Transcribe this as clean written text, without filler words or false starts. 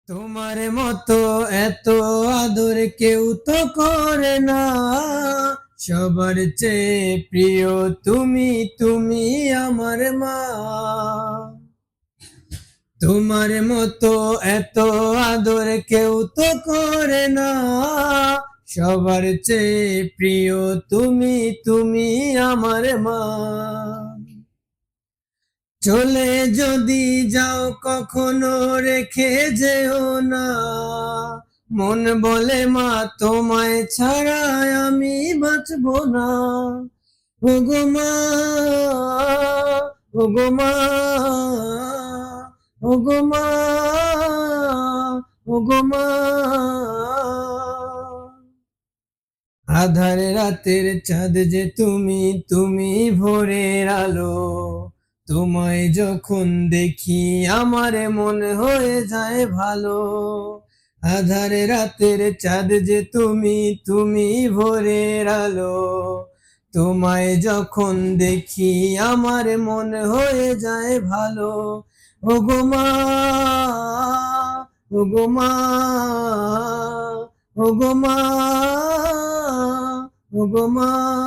তোমার মতো এত আদর কেউ তো করে না। সবার চেয়ে প্রিয় তুমি, তুমি আমার মা। তোমার মতো এত আদর কেউ তো করে না। সবার চেয়ে প্রিয় তুমি, তুমি আমার মা। চলে যদি যাও কখনো রেখে যেও না। মন বলে মা তোমায় ছাড়া আমি বাঁচবো না। ওগো মা, ওগো মা, ওগো মা, ওগো মা। আধার রাতের চাঁদ যে তুমি, তুমি ভোরের আলো। তোমায় যখন দেখি আমার মন হয়ে যায় ভালো। আধার রাতের চাঁদ যে তুমি, তুমি ভোরের আলো। তোমায় যখন দেখি আমার মন হয়ে যায় ভালো। ওগো মা, ওগো মা, ওগো মা, ওগো মা।